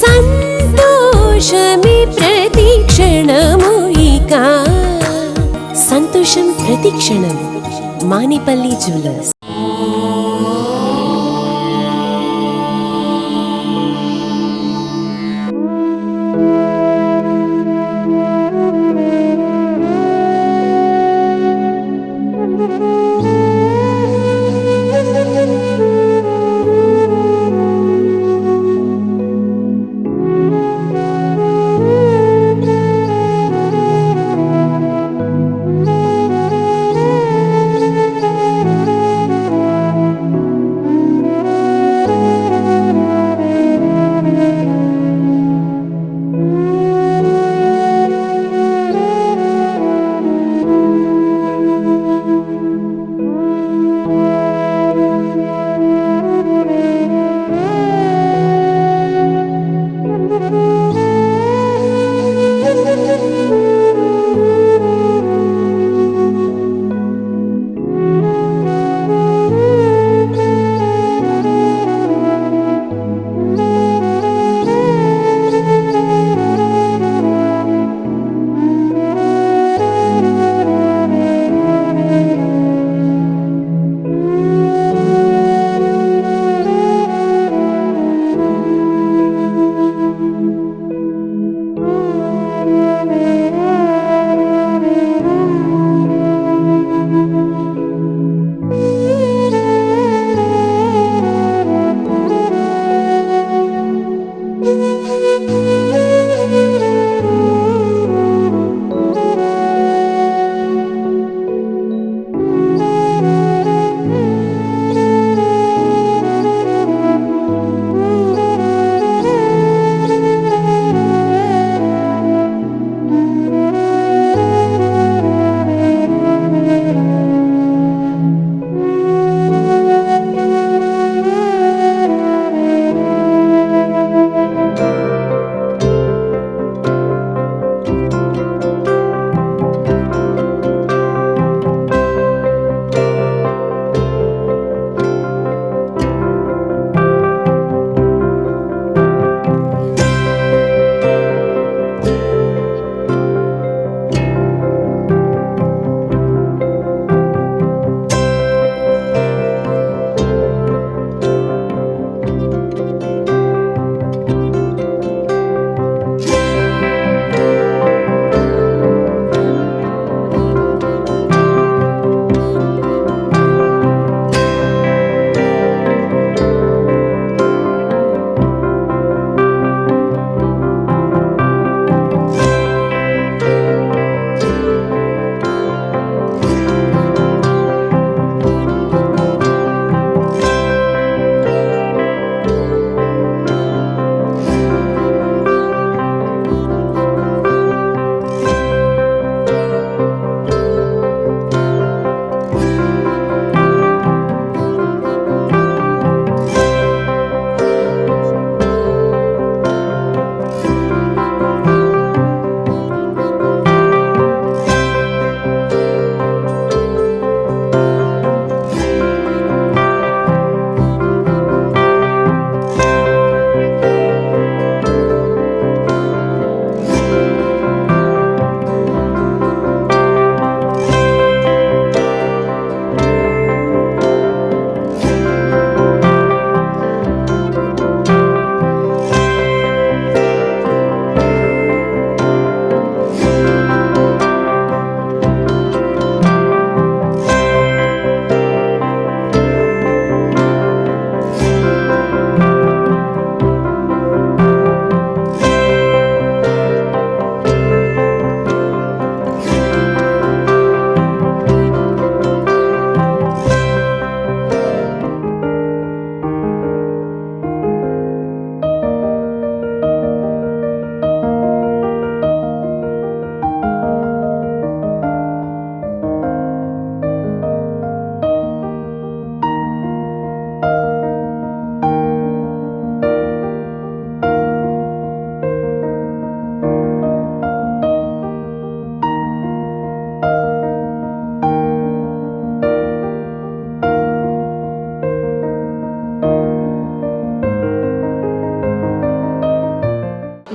సంతోషమే ప్రతి క్షణము ఇక సంతోషం ప్రతి క్షణం మానిపల్లి జ్యువెలర్స్.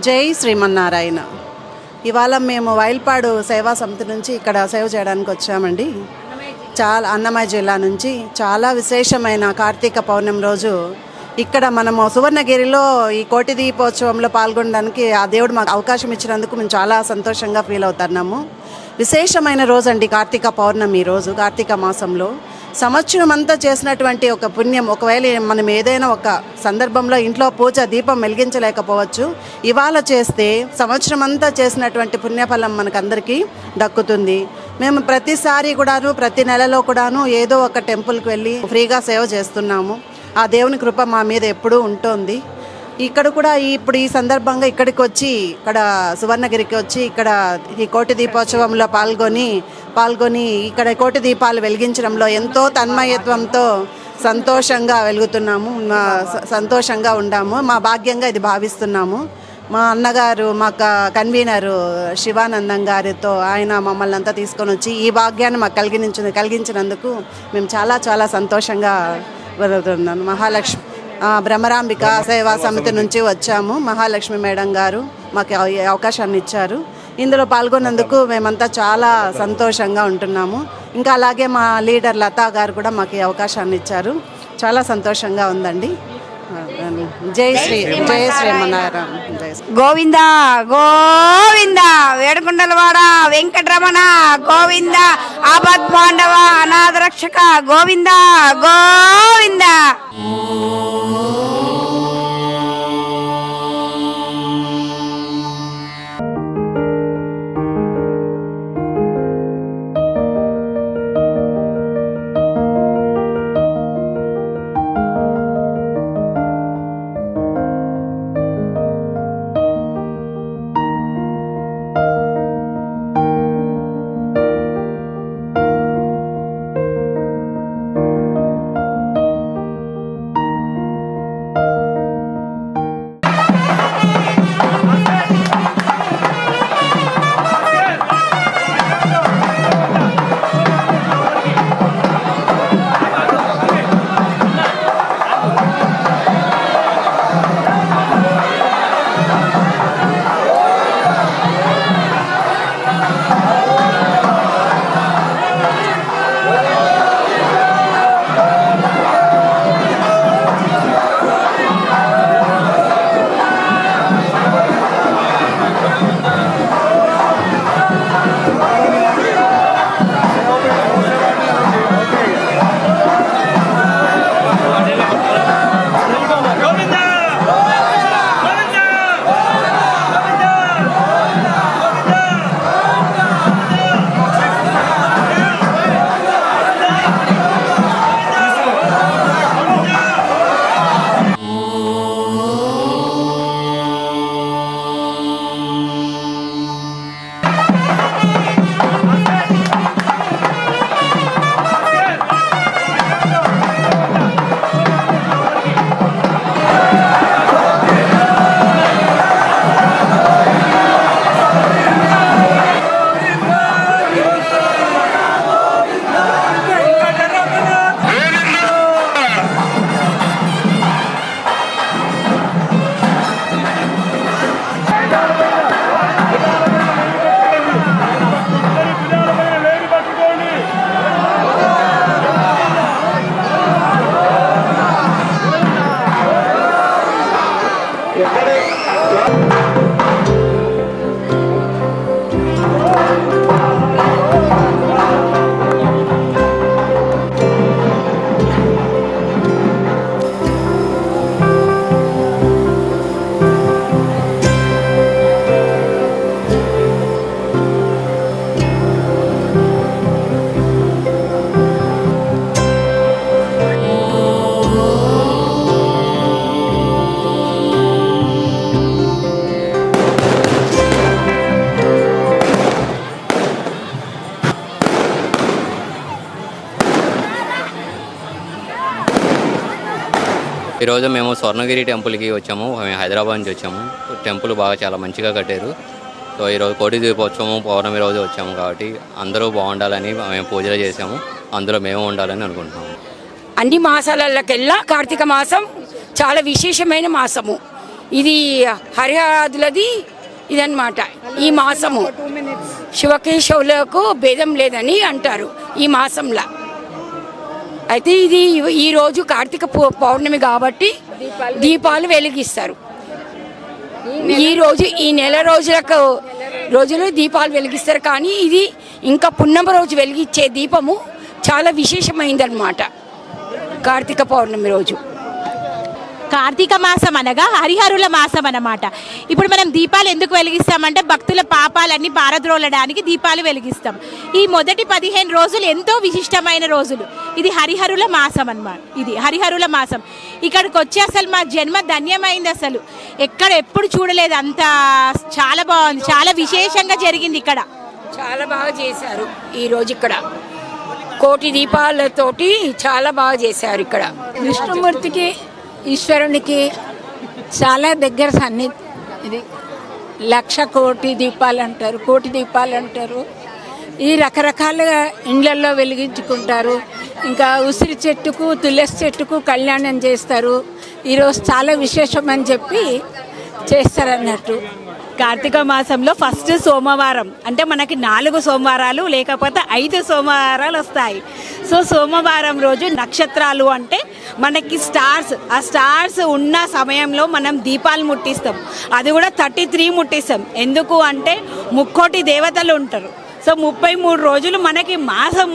జై శ్రీమన్నారాయణ. ఇవాళ మేము వైల్పాడు సేవా సమితి నుంచి ఇక్కడ సేవ చేయడానికి వచ్చామండి. అన్నమయ్య జిల్లా నుంచి చాలా విశేషమైన కార్తీక పౌర్ణమి రోజు ఇక్కడ మనము సువర్ణగిరిలో ఈ కోటి దీపోత్సవంలో పాల్గొనడానికి ఆ దేవుడు మాకు అవకాశం ఇచ్చినందుకు మేము చాలా సంతోషంగా ఫీల్ అవుతున్నాము. విశేషమైన రోజు అండి కార్తీక పౌర్ణమి రోజు. కార్తీక మాసంలో సంవత్సరం అంతా చేసినటువంటి ఒక పుణ్యం, ఒకవేళ మనం ఏదైనా ఒక సందర్భంలో ఇంట్లో పూజ దీపం వెలిగించలేకపోవచ్చు, ఇవాళ చేస్తే సంవత్సరం అంతా చేసినటువంటి పుణ్యఫలం మనకందరికీ దక్కుతుంది. మేము ప్రతిసారి కూడాను ప్రతి నెలలో కూడాను ఏదో ఒక టెంపుల్కి వెళ్ళి ఫ్రీగా సేవ చేస్తున్నాము. ఆ దేవుని కృప మా మీద ఎప్పుడూ ఉంటుంది. ఇక్కడ కూడా ఇప్పుడు ఈ సందర్భంగా ఇక్కడికి వచ్చి ఇక్కడ సువర్ణగిరికి వచ్చి ఇక్కడ ఈ కోటి దీపోత్సవంలో పాల్గొని ఇక్కడ కోటి దీపాలు వెలిగించడంలో ఎంతో తన్మయత్వంతో సంతోషంగా వెలుగుతున్నాము, సంతోషంగా ఉండాము. మా భాగ్యంగా ఇది భావిస్తున్నాము. మా అన్నగారు మా కన్వీనరు శివానందం గారితో ఆయన మమ్మల్ని అంతా తీసుకొని వచ్చి ఈ భాగ్యాన్ని మాకు కలిగించినందుకు మేము చాలా చాలా సంతోషంగా వెలుగుతున్నాను. మహాలక్ష్మి బ్రహ్మరాంబిక సేవా సమితి నుంచి వచ్చాము. మహాలక్ష్మి మేడం గారు మాకు ఈ అవకాశాన్ని ఇచ్చారు. ఇందులో పాల్గొన్నందుకు మేమంతా చాలా సంతోషంగా ఉంటున్నాము. ఇంకా అలాగే మా లీడర్ లతా గారు కూడా మాకు ఈ అవకాశాన్ని ఇచ్చారు. చాలా సంతోషంగా ఉందండి. జై శ్రీమన్నారాయణ. గోవింద గోవింద వేడుకొండలవాడ వెంకటరమణ గోవింద ఆపద్బాంధవ అనాథరక్షక గోవింద గోవింద. ఈరోజు మేము స్వర్ణగిరి టెంపుల్కి వచ్చాము. మేము హైదరాబాద్ నుంచి వచ్చాము. టెంపుల్ బాగా చాలా మంచిగా కట్టారు. సో ఈరోజు కోటి దీపోత్సవం పౌర్ణమి రోజు వచ్చాము కాబట్టి అందరూ బాగుండాలని మేము పూజలు చేసాము. అందులో మేము ఉండాలని అనుకుంటున్నాము. అన్ని మాసాలకెల్లా కార్తీక మాసం చాలా విశేషమైన మాసము. ఇది హరిహరాదులది ఇదన్నమాట. ఈ మాసము శివకేశవులకు భేదం లేదని అంటారు ఈ మాసంలో. అయితే ఇది ఈరోజు కార్తీక పౌర్ణమి కాబట్టి దీపాలు వెలిగిస్తారు. ఈ నెల రోజులు దీపాలు వెలిగిస్తారు. కానీ ఇది ఇంకా పున్నమ రోజు వెలిగించే దీపము చాలా విశేషమైందన్నమాట. కార్తీక పౌర్ణమి రోజు కార్తీక మాసం అనగా హరిహరుల మాసం అన్నమాట. ఇప్పుడు మనం దీపాలు ఎందుకు వెలిగిస్తామంటే భక్తుల పాపాలన్నీ పారద్రోలడానికి దీపాలు వెలిగిస్తాం. ఈ మొదటి 15 రోజులు ఎంతో విశిష్టమైన రోజులు. ఇది హరిహరుల మాసం అన్నమాట. ఇది హరిహరుల మాసం. ఇక్కడికి వచ్చి అసలు మా జన్మ ధన్యమైంది. అసలు ఎప్పుడు చూడలేదు. అంత చాలా బాగుంది. చాలా విశేషంగా జరిగింది. ఇక్కడ చాలా బాగా చేశారు. ఈరోజు ఇక్కడ కోటి దీపాలతోటి చాలా బాగా చేశారు. ఇక్కడ విష్ణుమూర్తికి ఈశ్వరునికి చాలా దగ్గర సన్నిధి. ఇది 1,00,000 కోటి దీపాలు అంటారు, కోటి దీపాలు అంటారు. ఈ రకరకాలుగా ఇండ్లల్లో వెలిగించుకుంటారు. ఇంకా ఉసిరి చెట్టుకు తులసి చెట్టుకు కళ్యాణం చేస్తారు. ఈరోజు చాలా విశేషం అని చెప్పి చేస్తారన్నట్టు. కార్తీక మాసంలో ఫస్ట్ సోమవారం అంటే మనకి 4 సోమవారాలు లేకపోతే 5 సోమవారాలు వస్తాయి. సో సోమవారం రోజు నక్షత్రాలు అంటే మనకి స్టార్స్, ఆ స్టార్స్ ఉన్న సమయంలో మనం దీపాలు ముట్టిస్తాం. అది కూడా 33 ముట్టిస్తాం. ఎందుకు అంటే 30 దేవతలు ఉంటారు. సో 33 రోజులు మనకి మాసం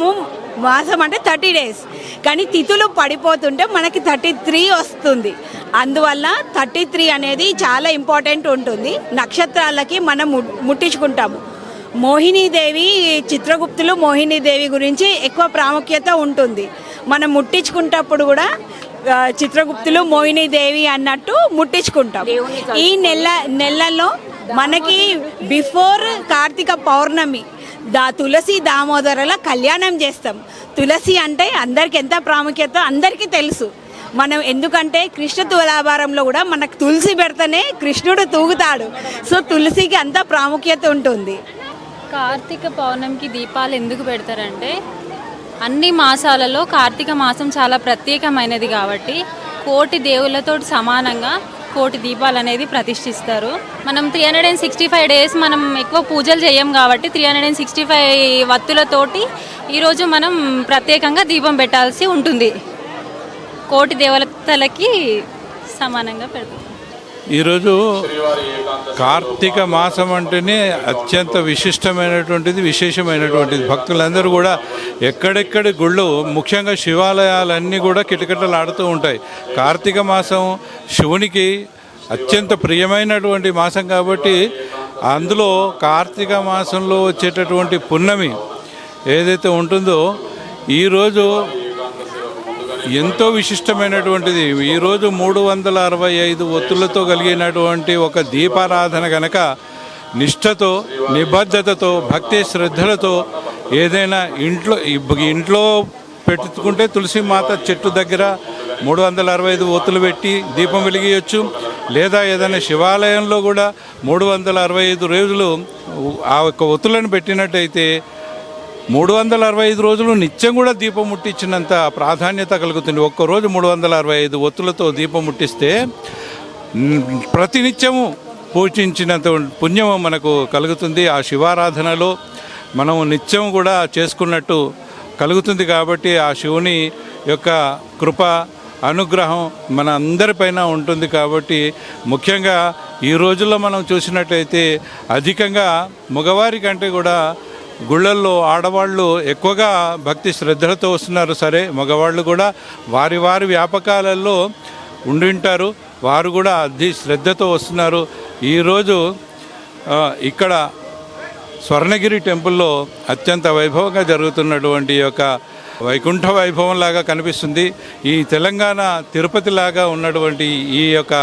అంటే 30 days. కానీ తిథులు పడిపోతుంటే మనకి 33 వస్తుంది. అందువల్ల 33 అనేది చాలా ఇంపార్టెంట్ ఉంటుంది. నక్షత్రాలకి మనం ముట్టించుకుంటాము. మోహినీదేవి, చిత్రగుప్తులు మోహినీదేవి గురించి ఎక్కువ ప్రాముఖ్యత ఉంటుంది. మనం ముట్టించుకుంటప్పుడు కూడా చిత్రగుప్తులు మోహినీదేవి అన్నట్టు ముట్టించుకుంటాం. ఈ నెలలో మనకి బిఫోర్ కార్తీక పౌర్ణమి తులసి దామోదరుల కళ్యాణం చేస్తాం. తులసి అంటే అందరికి ఎంత ప్రాముఖ్యత అందరికీ తెలుసు. మనం ఎందుకంటే కృష్ణ తులాభారంలో కూడా మనకు తులసి పెడితేనే కృష్ణుడు తూగుతాడు. సో తులసికి అంత ప్రాముఖ్యత ఉంటుంది. కార్తీక పౌర్ణమికి దీపాలు ఎందుకు పెడతారంటే అన్ని మాసాలలో కార్తీక మాసం చాలా ప్రత్యేకమైనది కాబట్టి కోటి దేవుళ్ళతో సమానంగా కోటి దీపాలు అనేది ప్రతిష్ఠిస్తారు. మనం 365 days మనం ఎక్కువ పూజలు చేయం కాబట్టి 365 వత్తులతోటి ఈరోజు మనం ప్రత్యేకంగా దీపం పెట్టాల్సి ఉంటుంది. కోటి దేవతలకి సమానంగా పెడతాం. ఈరోజు కార్తీక మాసం అంటేనే అత్యంత విశేషమైనటువంటిది. భక్తులందరూ కూడా ఎక్కడెక్కడి గుళ్ళు, ముఖ్యంగా శివాలయాలన్నీ కూడా కిటకిటలాడుతూ ఉంటాయి. కార్తీక మాసం శివునికి అత్యంత ప్రియమైనటువంటి మాసం కాబట్టి అందులో కార్తీక మాసంలో వచ్చేటటువంటి పున్నమి ఏదైతే ఉంటుందో ఈరోజు ఎంతో విశిష్టమైనటువంటిది. ఈరోజు 365 ఒత్తులతో కలిగినటువంటి ఒక దీపారాధన గనక నిష్ఠతో, నిబద్ధతతో, భక్తి శ్రద్ధలతో ఏదైనా ఇంట్లో పెట్టుకుంటే తులసి మాత చెట్టు దగ్గర 365 ఒత్తులు పెట్టి దీపం వెలిగించవచ్చు. లేదా ఏదైనా శివాలయంలో కూడా 365 రోజులు ఆ యొక్క ఒత్తులను పెట్టినట్టయితే 365 రోజులు నిత్యం కూడా దీపం ముట్టించినంత ప్రాధాన్యత కలుగుతుంది. ఒక్కరోజు 365 ఒత్తులతో దీపం ముట్టిస్తే ప్రతినిత్యము పూజించినంత పుణ్యము మనకు కలుగుతుంది. ఆ శివారాధనలో మనం నిత్యం కూడా చేసుకున్నట్టు కలుగుతుంది. కాబట్టి ఆ శివుని యొక్క కృప, అనుగ్రహం మన అందరిపైన ఉంటుంది. కాబట్టి ముఖ్యంగా ఈ రోజుల్లో మనం చూసినట్టయితే అధికంగా మగవారి కంటే కూడా గుళ్ళల్లో ఆడవాళ్ళు ఎక్కువగా భక్తి శ్రద్ధలతో వస్తున్నారు. సరే, మగవాళ్ళు కూడా వారి వ్యాపకాలలో ఉండింటారు. వారు కూడా అతి శ్రద్ధతో వస్తున్నారు. ఈరోజు ఇక్కడ స్వర్ణగిరి టెంపుల్లో అత్యంత వైభవంగా జరుగుతున్నటువంటి యొక్క వైకుంఠ వైభవం లాగా కనిపిస్తుంది. ఈ తెలంగాణ తిరుపతి లాగా ఉన్నటువంటి ఈ యొక్క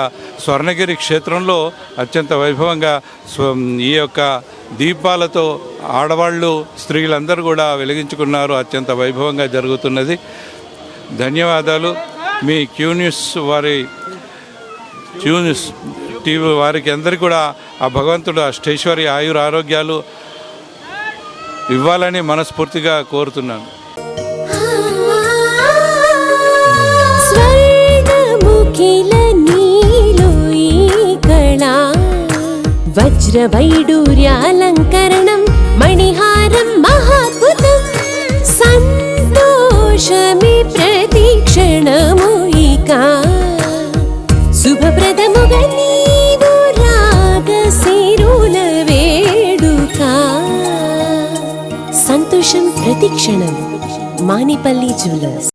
స్వర్ణగిరి క్షేత్రంలో అత్యంత వైభవంగా ఈ యొక్క దీపాలతో ఆడవాళ్ళు, స్త్రీలందరూ కూడా వెలిగించుకున్నారు. అత్యంత వైభవంగా జరుగుతున్నది. ధన్యవాదాలు. మీ క్యూ న్యూస్ టీవీ వారికి అందరికీ కూడా ఆ భగవంతుడు అష్టైశ్వర్య ఆయుర ఆరోగ్యాలు ఇవ్వాలని మనస్ఫూర్తిగా కోరుతున్నాను. స్వర్ణముఖిల నీలో ఈ వేళ వజ్రవైడూర్యాలంకరణం మణిహారం మహాద్భుతం సంతోషమే ప్రతిక్షణము ఇక శుభప్రదముగా నీవు రాగశిరుల వేడుక సంతోషం ప్రతిక్షణం మానిపల్లి జ్యువెలర్స్.